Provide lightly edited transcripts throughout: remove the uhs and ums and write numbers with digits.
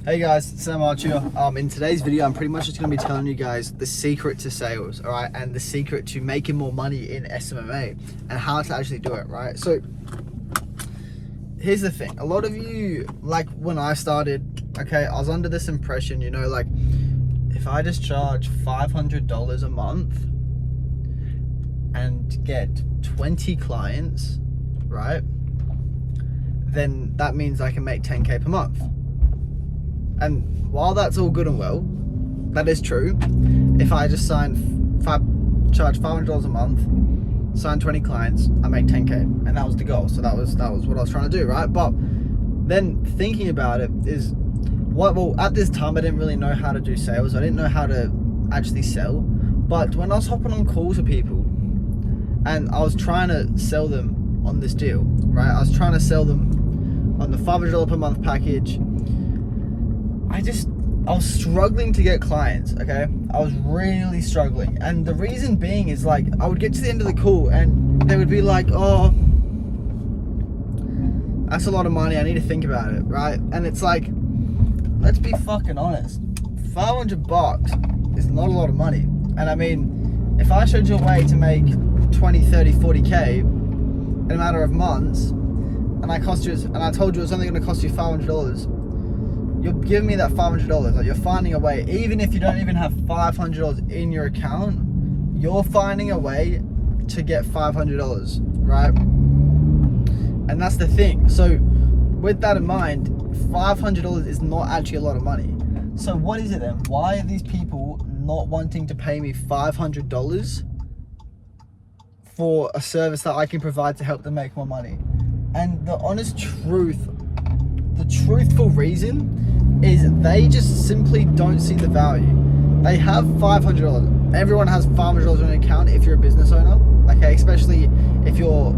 Hey guys, it's Sam Archer. In today's video, I'm pretty much just going to be telling you guys the secret to sales, all right, and the secret to making more money in SMMA and how to actually do it, right? So here's the thing. A lot of you, like when I started, okay, I was under this impression, you know, like if I just charge $500 a month and get 20 clients, right, then that means I can make 10K per month. And while that's all good and well, that is true. If I just charge $500 a month, sign 20 clients, I make 10K, and that was the goal. So that was what I was trying to do, right? But then thinking about it is, well, at this time I didn't really know how to do sales. I didn't know how to actually sell. But when I was hopping on calls with people, and I was trying to sell them on this deal, right? I was trying to sell them on the $500 per month package. I was struggling to get clients, okay? I was really struggling. And the reason being is, like, I would get to the end of the call and they would be like, oh, that's a lot of money, I need to think about it, right? And it's like, let's be fucking honest. $500 is not a lot of money. And I mean, if I showed you a way to make 20, 30, 40K in a matter of months, and I told you it's only gonna cost you $500, you're giving me that $500, like you're finding a way. Even if you don't even have $500 in your account, you're finding a way to get $500, right? And that's the thing. So with that in mind, $500 is not actually a lot of money. So what is it then? Why are these people not wanting to pay me $500 for a service that I can provide to help them make more money? And the honest truth, the truthful reason is they just simply don't see the value. They have $500. Everyone has $500 on an account if you're a business owner, okay? Especially if you're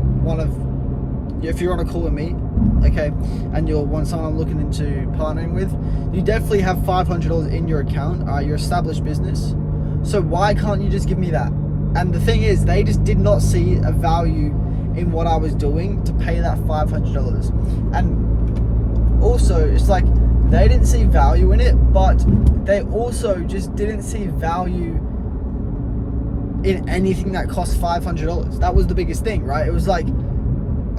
if you're on a call with me, okay, and you're someone I'm looking into partnering with, you definitely have $500 in your account. You're established business. So why can't you just give me that? And the thing is, they just did not see a value in what I was doing to pay that $500. And also, it's like, they didn't see value in it, but they also just didn't see value in anything that cost $500. That was the biggest thing, right? It was like,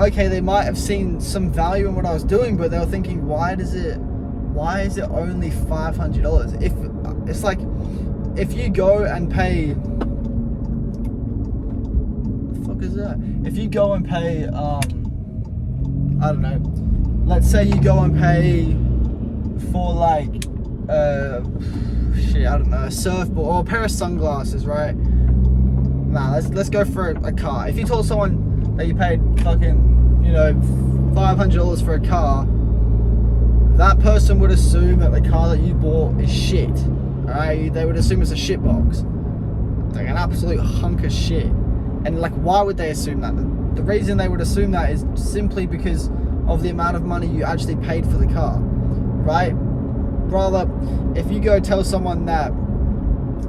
okay, they might have seen some value in what I was doing, but they were thinking, why is it only $500? If it's like, if you go and pay, what the fuck is that? If you go and pay, I don't know, let's say you go and pay for like I don't know, a surfboard or a pair of sunglasses, right? Nah, let's go for a car. If you told someone that you paid fucking, you know, $500 for a car, that person would assume that the car that you bought is shit. Alright, they would assume it's a shit box, like an absolute hunk of shit. And like, why would they assume that? The reason they would assume that is simply because of the amount of money you actually paid for the car, right? Rather, if you go tell someone that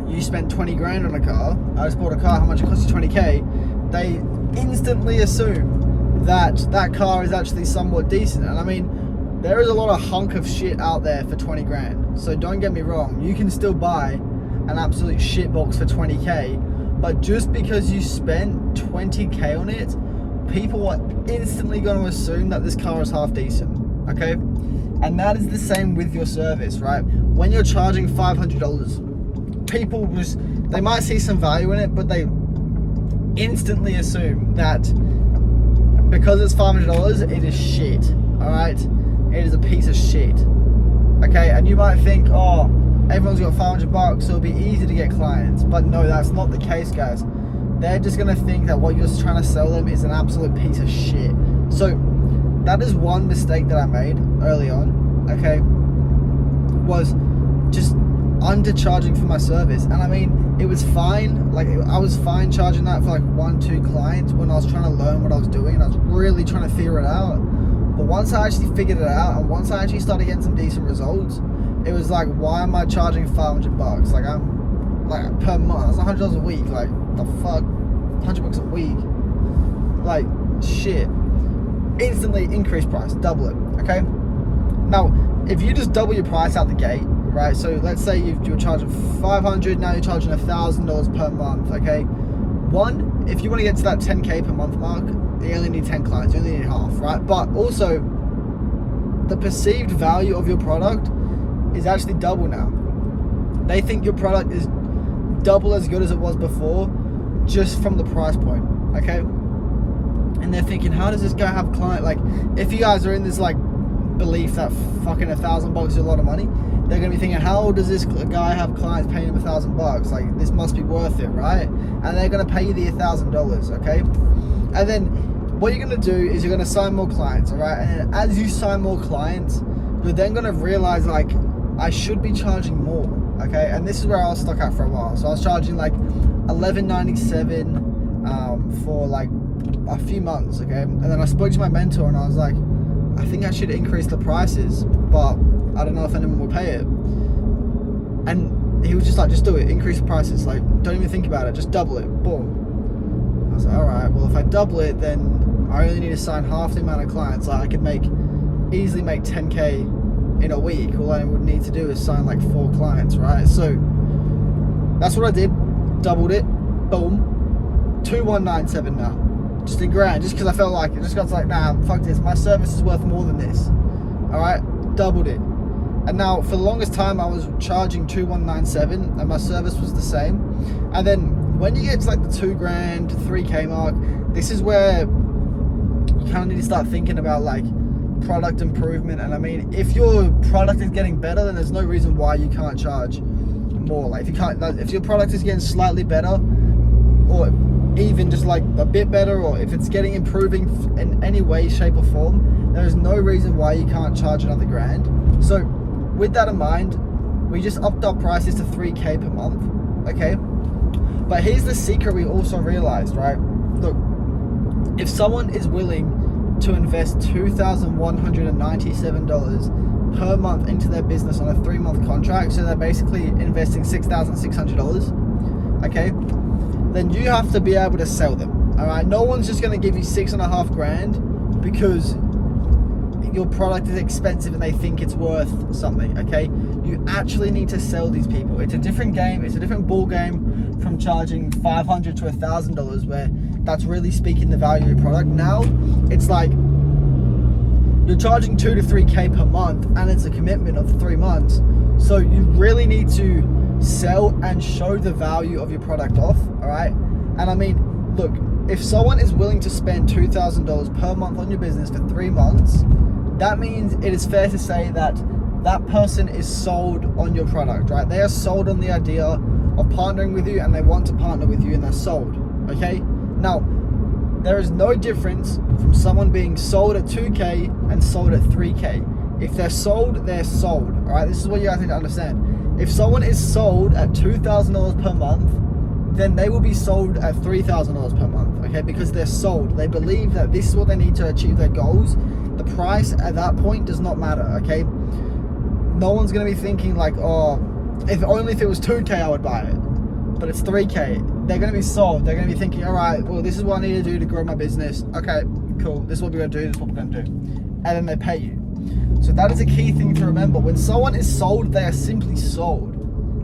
you spent 20 grand on a car, I just bought a car, how much it cost you? 20K, they instantly assume that that car is actually somewhat decent. And I mean, there is a lot of hunk of shit out there for 20 grand. So don't get me wrong, you can still buy an absolute shit box for 20K, but just because you spent 20K on it, people are instantly going to assume that this car is half decent, okay? And that is the same with your service, right? When you're charging $500, people they might see some value in it, but they instantly assume that because it's $500, it is shit, all right? It is a piece of shit, okay? And you might think, oh, everyone's got $500, so it'll be easy to get clients. But no, that's not the case, guys. They're just gonna think that what you're trying to sell them is an absolute piece of shit. So that is one mistake that I made early on, okay, was just undercharging for my service. And I mean, it was fine. Like, I was fine charging that for like 1-2 clients when I was trying to learn what I was doing, and I was really trying to figure it out. But once I actually figured it out, and once I actually started getting some decent results, it was like, why am I charging $500? Like, I'm like per month, that's $100 a week. Like, the fuck, $100 a week? Like, shit. Instantly increase price, double it, okay? Now, if you just double your price out the gate, right? So let's say you were charging $500, now you're charging $1,000 per month, okay? One, if you want to get to that 10K per month mark, you only need 10 clients, you only need half, right? But also, the perceived value of your product is actually double now. They think your product is double as good as it was before, just from the price point, okay? And they're thinking, how does this guy have client? Like, if you guys are in this like belief that fucking $1,000 is a lot of money, they're gonna be thinking, how does this guy have clients paying him $1,000? Like, this must be worth it, right? And they're gonna pay you the $1,000, okay? And then what you're gonna do is you're gonna sign more clients, all right? And as you sign more clients, you're then gonna realize, like, I should be charging more, okay? And this is where I was stuck at for a while. So I was charging like $11.97 for like a few months, okay? And then I spoke to my mentor and I was like, I think I should increase the prices, but I don't know if anyone will pay it. And he was just like, just do it, increase the prices, like, don't even think about it, just double it, boom. I was like, all right, well, if I double it, then I only need to sign half the amount of clients. Like, I could easily make 10K in a week. All I would need to do is sign like 4 clients, right? So that's what I did, doubled it, boom, 2197 now, just in grand, just because I felt like it. Just got like, nah, fuck this, my service is worth more than this. All right, doubled it. And now for the longest time I was charging 2197 and my service was the same. And then when you get to like the 2 grand, 3K mark, this is where you kind of need to start thinking about like product improvement. And I mean, if your product is getting better, then there's no reason why you can't charge more. Like, if your product is getting slightly better, or even just like a bit better, or if it's improving in any way, shape or form, there is no reason why you can't charge another grand. So with that in mind, we just upped our prices to 3K per month, okay? But here's the secret we also realized, right? Look, if someone is willing to invest $2,197 per month into their business on a 3-month contract, so they're basically investing $6,600, okay? Then you have to be able to sell them, all right? No one's just gonna give you $6.5 grand because your product is expensive and they think it's worth something, okay? You actually need to sell these people. It's a different game, it's a different ball game from charging $500 to $1,000, where that's really speaking the value of your product. Now, it's like you're charging 2 to 3K per month and it's a commitment of 3 months. So you really need to sell and show the value of your product off, all right? And I mean, look, if someone is willing to spend $2,000 per month on your business for 3 months, that means it is fair to say that that person is sold on your product, right? They are sold on the idea of partnering with you and they want to partner with you and they're sold, okay? Now, there is no difference from someone being sold at 2K and sold at 3K. If they're sold, they're sold, all right? This is what you guys need to understand. If someone is sold at $2,000 per month, then they will be sold at $3,000 per month, okay? Because they're sold. They believe that this is what they need to achieve their goals. The price at that point does not matter, okay? No one's gonna be thinking like, oh, if it was 2K, I would buy it. But it's 3K. They're gonna be sold. They're gonna be thinking, all right, well, this is what I need to do to grow my business. Okay, cool. This is what we're gonna do. This is what we're gonna do. And then they pay you. So that is a key thing to remember. When someone is sold, they are simply sold.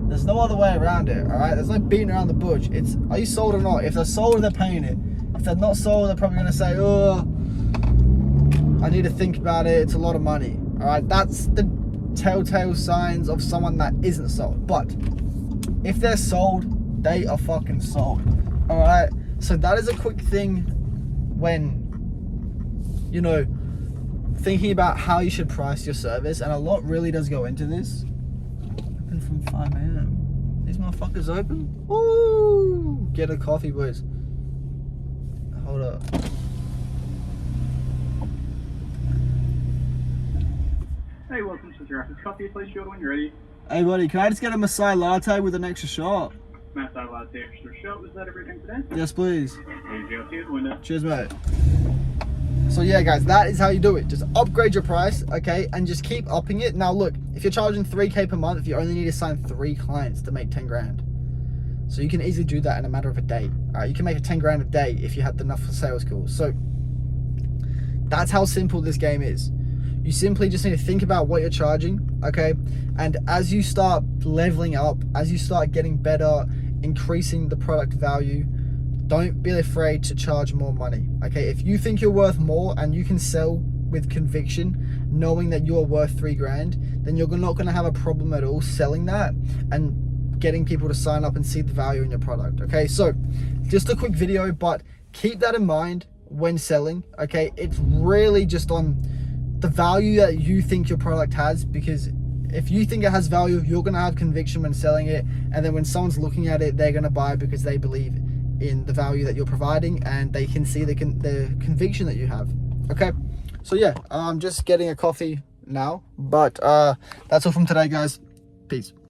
There's no other way around it, all right? There's no beating around the bush. It's, are you sold or not? If they're sold, they're paying it. If they're not sold, they're probably gonna say, oh, I need to think about it. It's a lot of money, all right? That's the telltale signs of someone that isn't sold. But if they're sold, they are fucking sold, all right? So that is a quick thing when, you know, thinking about how you should price your service, and a lot really does go into this. Open from 5 a.m. These motherfuckers open? Ooh, get a coffee, boys. Hold up. Hey, welcome to Giraffe's Coffee. Please order when you're ready. Hey, buddy, can I just get a Masai latte with an extra shot? Masai latte, extra shot. Was that everything today? Yes, please. Easy, I'll see you at the window. Cheers, mate. So yeah, guys, that is how you do it. Just upgrade your price, okay, and just keep upping it. Now, look, if you're charging 3K per month, you only need to sign 3 clients to make 10 grand. So you can easily do that in a matter of a day. All right, you can make a 10 grand a day if you had enough sales calls. So that's how simple this game is. You simply just need to think about what you're charging, okay? And as you start leveling up, as you start getting better, increasing the product value, don't be afraid to charge more money, okay? If you think you're worth more and you can sell with conviction, knowing that you're worth $3,000, then you're not gonna have a problem at all selling that and getting people to sign up and see the value in your product, okay? So just a quick video, but keep that in mind when selling, okay? It's really just on the value that you think your product has, because if you think it has value, you're gonna have conviction when selling it, and then when someone's looking at it, they're gonna buy it because they believe in the value that you're providing and they can see the conviction that you have, okay? So yeah, I'm just getting a coffee now, but that's all from today, guys. Peace.